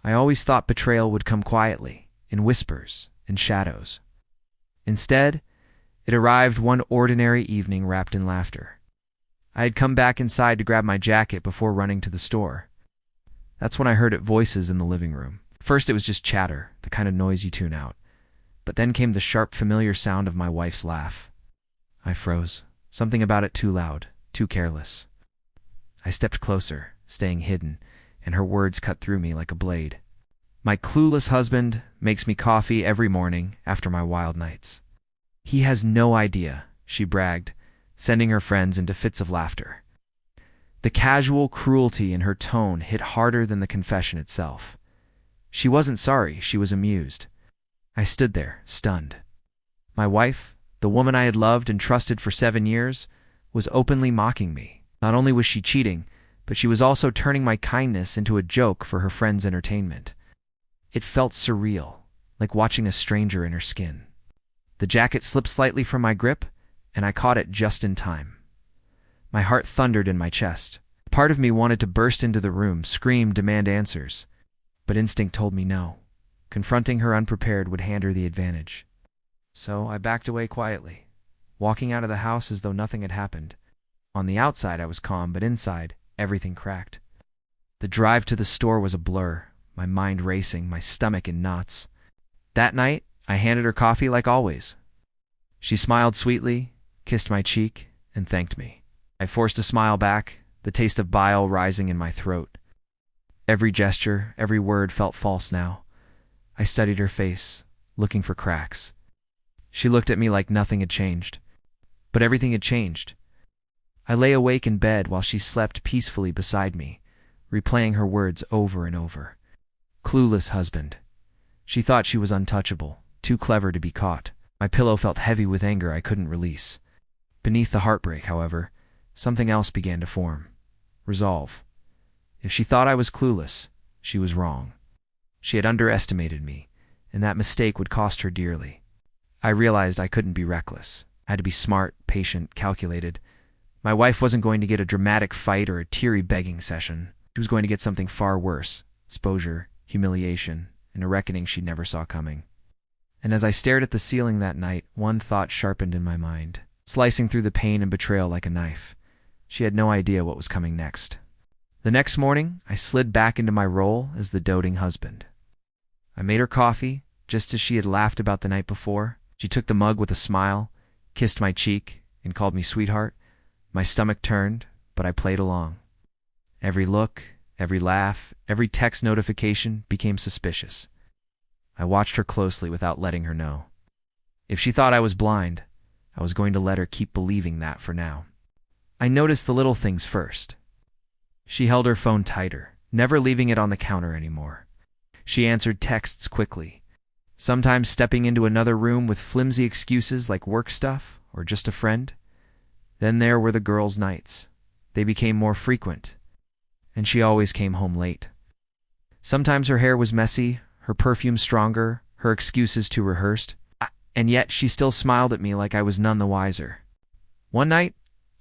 I always thought betrayal would come quietly, in whispers, in shadows. Instead, it arrived one ordinary evening wrapped in laughter. I had come back inside to grab my jacket before running to the store. That's when I heard voices in the living room. First it was just chatter, the kind of noise you tune out. But then came the sharp, familiar sound of my wife's laugh. I froze. Something about it too loud, too careless. I stepped closer, staying hidden, and her words cut through me like a blade. My clueless husband makes me coffee every morning after my wild nights. He has no idea, she bragged, sending her friends into fits of laughter. The casual cruelty in her tone hit harder than the confession itself. She wasn't sorry, she was amused. I stood there, stunned. My wife, the woman I had loved and trusted for 7 years, was openly mocking me. Not only was she cheating, but she was also turning my kindness into a joke for her friends' entertainment. It felt surreal, like watching a stranger in her skin. The jacket slipped slightly from my grip, and I caught it just in time. My heart thundered in my chest. Part of me wanted to burst into the room, scream, demand answers. But instinct told me no. Confronting her unprepared would hand her the advantage. So I backed away quietly, walking out of the house as though nothing had happened. On the outside I was calm, but inside, everything cracked. The drive to the store was a blur, my mind racing, my stomach in knots. That night, I handed her coffee like always. She smiled sweetly, kissed my cheek, and thanked me. I forced a smile back, the taste of bile rising in my throat. Every gesture, every word felt false now. I studied her face, looking for cracks. She looked at me like nothing had changed. But everything had changed. I lay awake in bed while she slept peacefully beside me, replaying her words over and over. Clueless husband. She thought she was untouchable, too clever to be caught. My pillow felt heavy with anger I couldn't release. Beneath the heartbreak, however, something else began to form. Resolve. If she thought I was clueless, she was wrong. She had underestimated me, and that mistake would cost her dearly. I realized I couldn't be reckless. I had to be smart, patient, calculated. My wife wasn't going to get a dramatic fight or a teary begging session. She was going to get something far worse: exposure, humiliation, and a reckoning she never saw coming. And as I stared at the ceiling that night, one thought sharpened in my mind, slicing through the pain and betrayal like a knife. She had no idea what was coming next. The next morning, I slid back into my role as the doting husband. I made her coffee, just as she had laughed about the night before. She took the mug with a smile, kissed my cheek, and called me sweetheart. My stomach turned, but I played along. Every look, every laugh, every text notification became suspicious. I watched her closely without letting her know. If she thought I was blind, I was going to let her keep believing that for now. I noticed the little things first. She held her phone tighter, never leaving it on the counter anymore. She answered texts quickly, sometimes stepping into another room with flimsy excuses like work stuff or just a friend. Then there were the girls' nights. They became more frequent, and she always came home late. Sometimes her hair was messy, her perfume stronger, her excuses too rehearsed, and yet she still smiled at me like I was none the wiser. One night,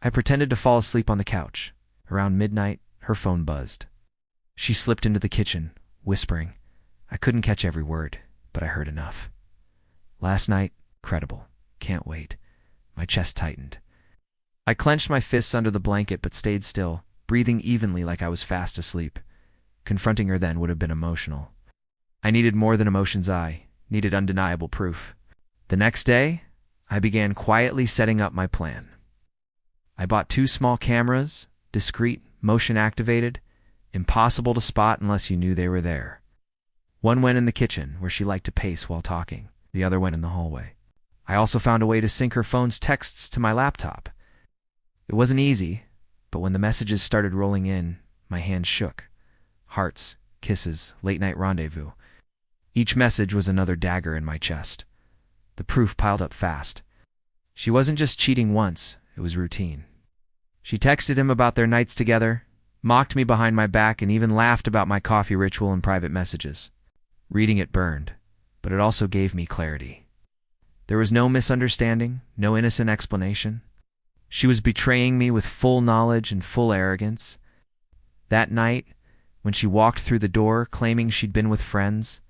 I pretended to fall asleep on the couch. Around midnight, her phone buzzed. She slipped into the kitchen, whispering. I couldn't catch every word, but I heard enough. Last night, credible. Can't wait. My chest tightened. I clenched my fists under the blanket but stayed still, breathing evenly like I was fast asleep. Confronting her then would have been emotional. I needed more than emotion's eye, needed undeniable proof. The next day, I began quietly setting up my plan. I bought 2 small cameras, discreet, motion-activated, impossible to spot unless you knew they were there. One went in the kitchen, where she liked to pace while talking. The other went in the hallway. I also found a way to sync her phone's texts to my laptop. It wasn't easy, but when the messages started rolling in, my hands shook. Hearts, kisses, late-night rendezvous. Each message was another dagger in my chest. The proof piled up fast. She wasn't just cheating once, it was routine. She texted him about their nights together, mocked me behind my back, and even laughed about my coffee ritual in private messages. Reading it burned, but it also gave me clarity. There was no misunderstanding, no innocent explanation. She was betraying me with full knowledge and full arrogance. That night, When she walked through the door claiming she'd been with friends,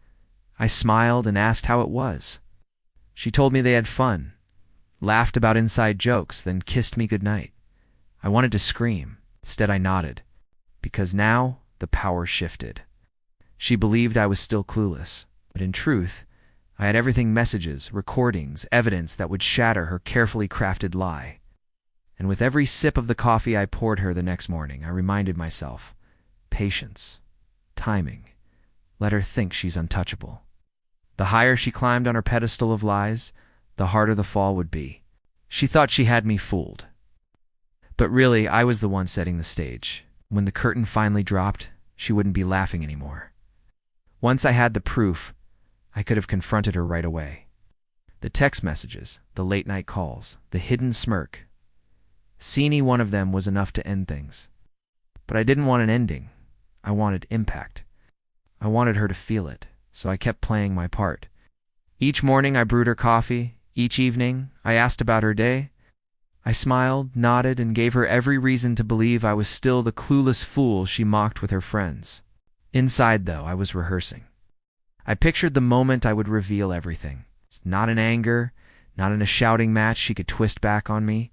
I smiled and asked how it was. She told me they had fun, laughed about inside jokes, then kissed me goodnight. I wanted to scream. Instead, I nodded, because now the power shifted. She believed I was still clueless, but in truth, I had everything: messages, recordings, evidence that would shatter her carefully crafted lie. And with every sip of the coffee I poured her the next morning, I reminded myself, patience, timing. Let her think she's untouchable. The higher she climbed on her pedestal of lies, the harder the fall would be. She thought she had me fooled. But really, I was the one setting the stage. When the curtain finally dropped, she wouldn't be laughing anymore. Once I had the proof, I could have confronted her right away. The text messages, the late-night calls, the hidden smirk. Any one of them was enough to end things. But I didn't want an ending. I wanted impact. I wanted her to feel it, so I kept playing my part. Each morning I brewed her coffee. Each evening I asked about her day. I smiled, nodded, and gave her every reason to believe I was still the clueless fool she mocked with her friends. Inside, though, I was rehearsing. I pictured the moment I would reveal everything. It's not in anger, not in a shouting match she could twist back on me.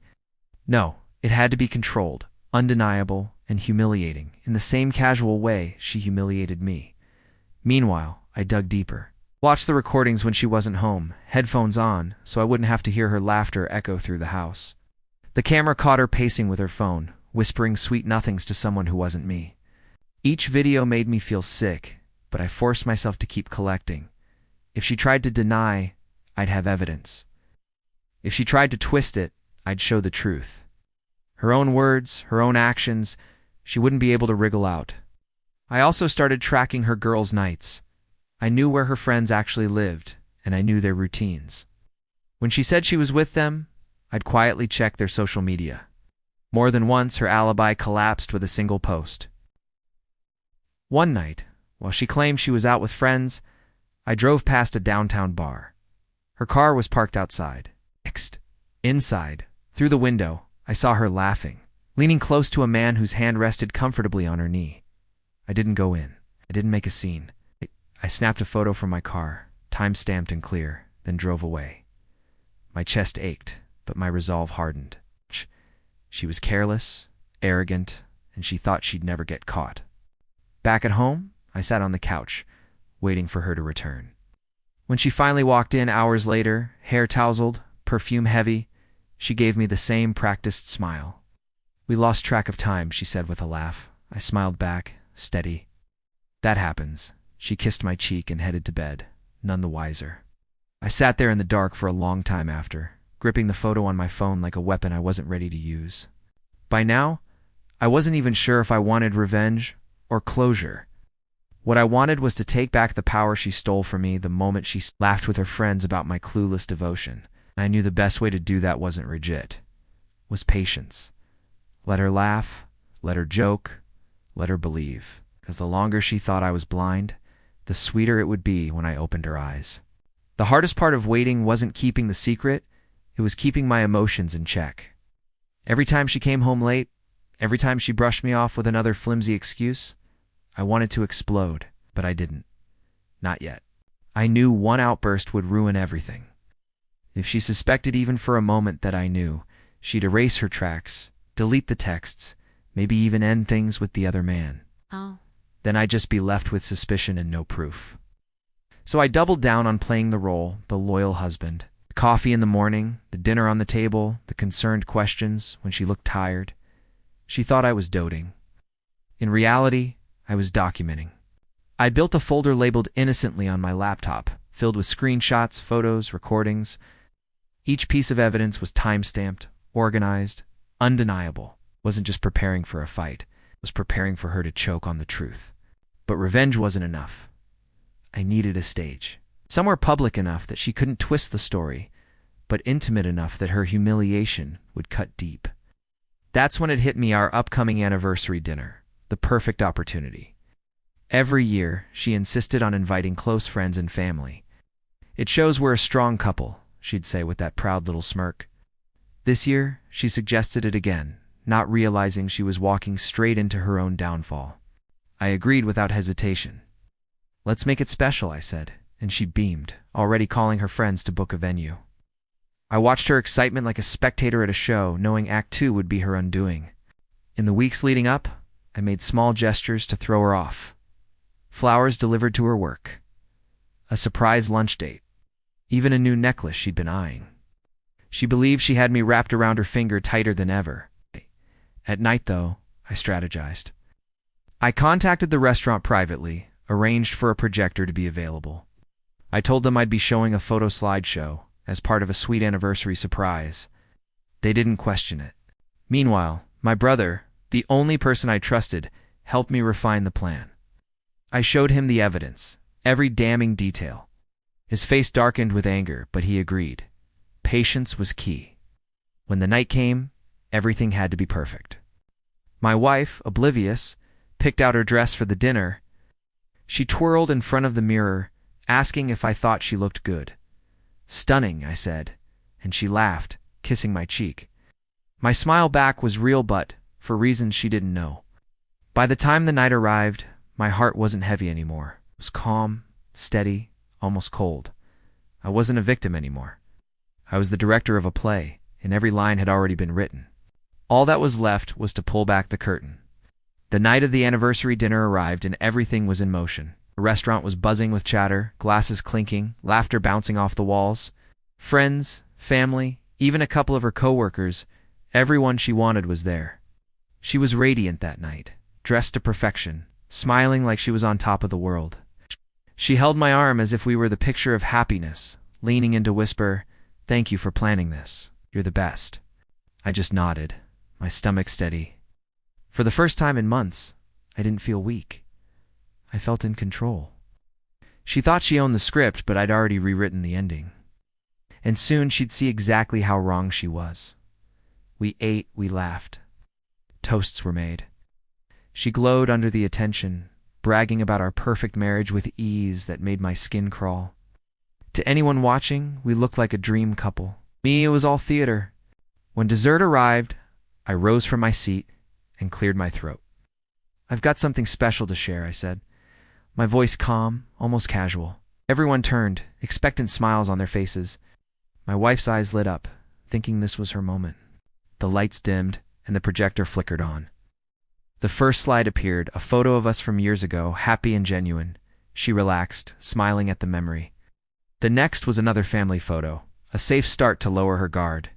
No, it had to be controlled, undeniable, and humiliating, in the same casual way she humiliated me. Meanwhile, I dug deeper. Watched the recordings when she wasn't home, headphones on, so I wouldn't have to hear her laughter echo through the house. The camera caught her pacing with her phone, whispering sweet nothings to someone who wasn't me. Each video made me feel sick, but I forced myself to keep collecting. If she tried to deny, I'd have evidence. If she tried to twist it, I'd show the truth. Her own words, her own actions, she wouldn't be able to wriggle out. I also started tracking her girls' nights. I knew where her friends actually lived, and I knew their routines. When she said she was with them, I'd quietly check their social media. More than once, her alibi collapsed with a single post. One night, while she claimed she was out with friends, I drove past a downtown bar. Her car was parked outside. Inside, through the window, I saw her laughing, leaning close to a man whose hand rested comfortably on her knee. I didn't go in. I didn't make a scene. I snapped a photo from my car, time-stamped and clear, then drove away. My chest ached, but my resolve hardened. She was careless, arrogant, and she thought she'd never get caught. Back at home, I sat on the couch, waiting for her to return. When she finally walked in hours later, hair tousled, perfume heavy, she gave me the same practiced smile. "We lost track of time," she said with a laugh. I smiled back, steady. "That happens." She kissed my cheek and headed to bed, none the wiser. I sat there in the dark for a long time after, gripping the photo on my phone like a weapon I wasn't ready to use. By now, I wasn't even sure if I wanted revenge or closure. What I wanted was to take back the power she stole from me the moment she laughed with her friends about my clueless devotion. And I knew the best way to do that wasn't rigid, was patience. Let her laugh, let her joke, let her believe. Because the longer she thought I was blind, the sweeter it would be when I opened her eyes. The hardest part of waiting wasn't keeping the secret, it was keeping my emotions in check. Every time she came home late, every time she brushed me off with another flimsy excuse, I wanted to explode, but I didn't. Not yet. I knew one outburst would ruin everything. If she suspected even for a moment that I knew, she'd erase her tracks, delete the texts, maybe even end things with the other man. Then I'd just be left with suspicion and no proof. So I doubled down on playing the role, the loyal husband. The coffee in the morning, the dinner on the table, the concerned questions when she looked tired. She thought I was doting. In reality, I was documenting. I built a folder labeled innocently on my laptop, filled with screenshots, photos, recordings. Each piece of evidence was time-stamped, organized, undeniable. Wasn't just preparing for a fight. It was preparing for her to choke on the truth. But revenge wasn't enough. I needed a stage. Somewhere public enough that she couldn't twist the story, but intimate enough that her humiliation would cut deep. That's when it hit me, our upcoming anniversary dinner. The perfect opportunity. Every year, she insisted on inviting close friends and family. "It shows we're a strong couple," she'd say with that proud little smirk. This year, she suggested it again, not realizing she was walking straight into her own downfall. I agreed without hesitation. "Let's make it special," I said, and she beamed, already calling her friends to book a venue. I watched her excitement like a spectator at a show, knowing Act 2 would be her undoing. In the weeks leading up, I made small gestures to throw her off. Flowers delivered to her work. A surprise lunch date. Even a new necklace she'd been eyeing. She believed she had me wrapped around her finger tighter than ever. At night, though, I strategized. I contacted the restaurant privately, arranged for a projector to be available. I told them I'd be showing a photo slideshow as part of a sweet anniversary surprise. They didn't question it. Meanwhile, my brother, the only person I trusted, helped me refine the plan. I showed him the evidence, every damning detail. His face darkened with anger, but he agreed. Patience was key. When the night came, everything had to be perfect. My wife, oblivious, picked out her dress for the dinner. She twirled in front of the mirror, asking if I thought she looked good. "Stunning," I said, and she laughed, kissing my cheek. My smile back was real, but for reasons she didn't know. By the time the night arrived, my heart wasn't heavy anymore. It was calm, steady, almost cold. I wasn't a victim anymore. I was the director of a play, and every line had already been written. All that was left was to pull back the curtain. The night of the anniversary dinner arrived, and everything was in motion. The restaurant was buzzing with chatter, glasses clinking, laughter bouncing off the walls. Friends, family, even a couple of her coworkers, everyone she wanted was there. She was radiant that night, dressed to perfection, smiling like she was on top of the world. She held my arm as if we were the picture of happiness, leaning in to whisper, "Thank you for planning this. You're the best." I just nodded, my stomach steady. For the first time in months, I didn't feel weak. I felt in control. She thought she owned the script, but I'd already rewritten the ending. And soon she'd see exactly how wrong she was. We ate, we laughed. Toasts were made. She glowed under the attention, bragging about our perfect marriage with ease that made my skin crawl. To anyone watching, we looked like a dream couple. Me, it was all theater. When dessert arrived, I rose from my seat and cleared my throat. "I've got something special to share," I said, my voice calm, almost casual. Everyone turned, expectant smiles on their faces. My wife's eyes lit up, thinking this was her moment. The lights dimmed, and the projector flickered on. The first slide appeared, a photo of us from years ago, happy and genuine. She relaxed, smiling at the memory. The next was another family photo, a safe start to lower her guard.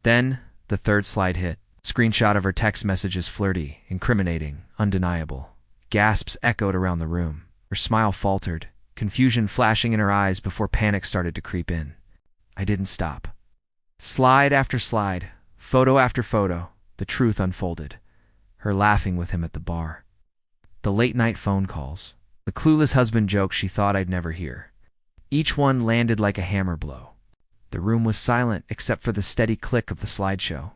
Then, the third slide hit. Screenshot of her text messages, flirty, incriminating, undeniable. Gasps echoed around the room. Her smile faltered, confusion flashing in her eyes before panic started to creep in. I didn't stop. Slide after slide, photo after photo, the truth unfolded. Her laughing with him at the bar. The late-night phone calls. The clueless husband jokes she thought I'd never hear. Each one landed like a hammer blow. The room was silent except for the steady click of the slideshow.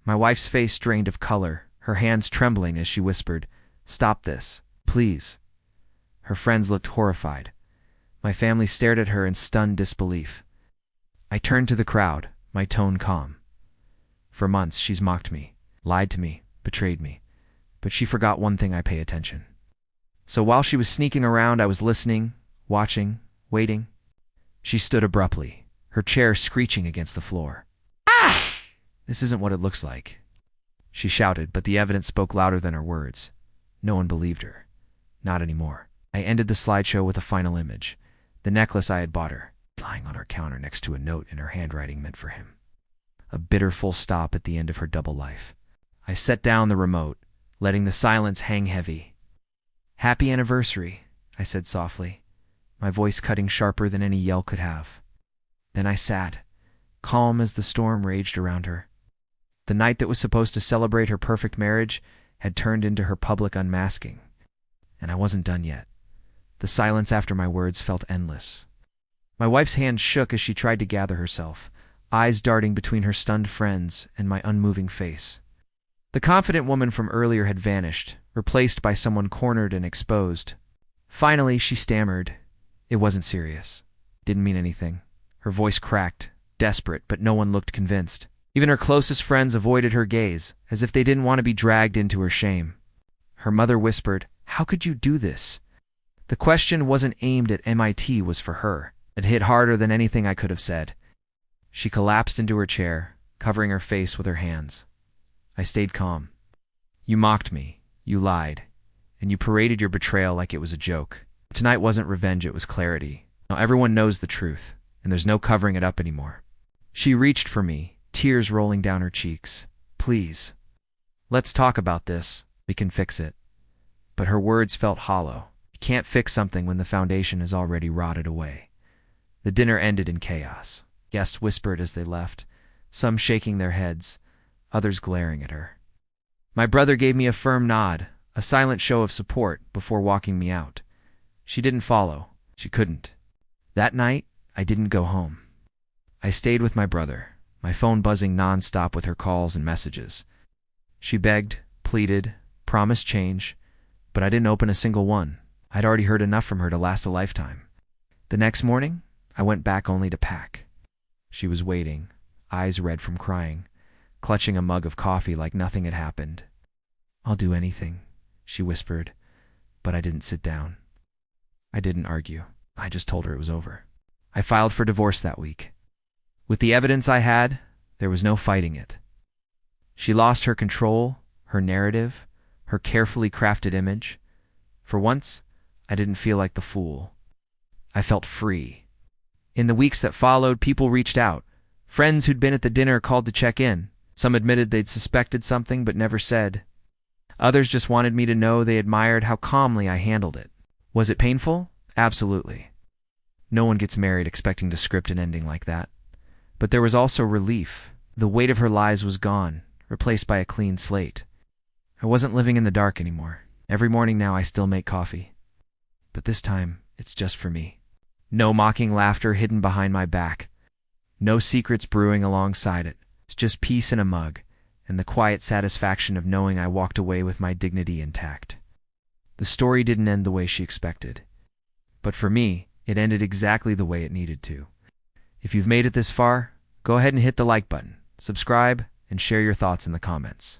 My wife's face drained of color, her hands trembling as she whispered, "Stop this, please." Her friends looked horrified. My family stared at her in stunned disbelief. I turned to the crowd, my tone calm. For months she's mocked me, lied to me, betrayed me. But she forgot one thing: I pay attention. So while she was sneaking around, I was listening, watching, waiting. She stood abruptly, her chair screeching against the floor. "Ah! This isn't what it looks like," she shouted, but the evidence spoke louder than her words. No one believed her. Not anymore. I ended the slideshow with a final image. The necklace I had bought her, lying on her counter next to a note in her handwriting meant for him. A bitter full stop at the end of her double life. I set down the remote, letting the silence hang heavy. "Happy anniversary," I said softly, my voice cutting sharper than any yell could have. Then I sat, calm as the storm raged around her. The night that was supposed to celebrate her perfect marriage had turned into her public unmasking. And I wasn't done yet. The silence after my words felt endless. My wife's hand shook as she tried to gather herself, eyes darting between her stunned friends and my unmoving face. The confident woman from earlier had vanished, replaced by someone cornered and exposed. Finally, she stammered. It wasn't serious. Didn't mean anything. Her voice cracked, desperate, but no one looked convinced. Even her closest friends avoided her gaze, as if they didn't want to be dragged into her shame. Her mother whispered, How could you do this? The question wasn't aimed at MIT, was for her. It hit harder than anything I could have said. She collapsed into her chair, covering her face with her hands. I stayed calm. You mocked me, you lied, and you paraded your betrayal like it was a joke. Tonight wasn't revenge, it was clarity. Now everyone knows the truth, and there's no covering it up anymore. She reached for me, tears rolling down her cheeks. Please. Let's talk about this. We can fix it. But her words felt hollow. You can't fix something when the foundation is already rotted away. The dinner ended in chaos. Guests whispered as they left, some shaking their heads, others glaring at her. My brother gave me a firm nod, a silent show of support before walking me out. She didn't follow. She couldn't. That night, I didn't go home. I stayed with my brother, my phone buzzing nonstop with her calls and messages. She begged, pleaded, promised change, but I didn't open a single one. I'd already heard enough from her to last a lifetime. The next morning, I went back only to pack. She was waiting, eyes red from crying, clutching a mug of coffee like nothing had happened. I'll do anything, she whispered, but I didn't sit down. I didn't argue. I just told her it was over. I filed for divorce that week. With the evidence I had, there was no fighting it. She lost her control, her narrative, her carefully crafted image. For once, I didn't feel like the fool. I felt free. In the weeks that followed, people reached out. Friends who'd been at the dinner called to check in. Some admitted they'd suspected something but never said. Others just wanted me to know they admired how calmly I handled it. Was it painful? Absolutely. No one gets married expecting to script an ending like that. But there was also relief. The weight of her lies was gone, replaced by a clean slate. I wasn't living in the dark anymore. Every morning now I still make coffee. But this time, it's just for me. No mocking laughter hidden behind my back. No secrets brewing alongside it. It's just peace in a mug, and the quiet satisfaction of knowing I walked away with my dignity intact. The story didn't end the way she expected. But for me, it ended exactly the way it needed to. If you've made it this far, go ahead and hit the like button, subscribe, and share your thoughts in the comments.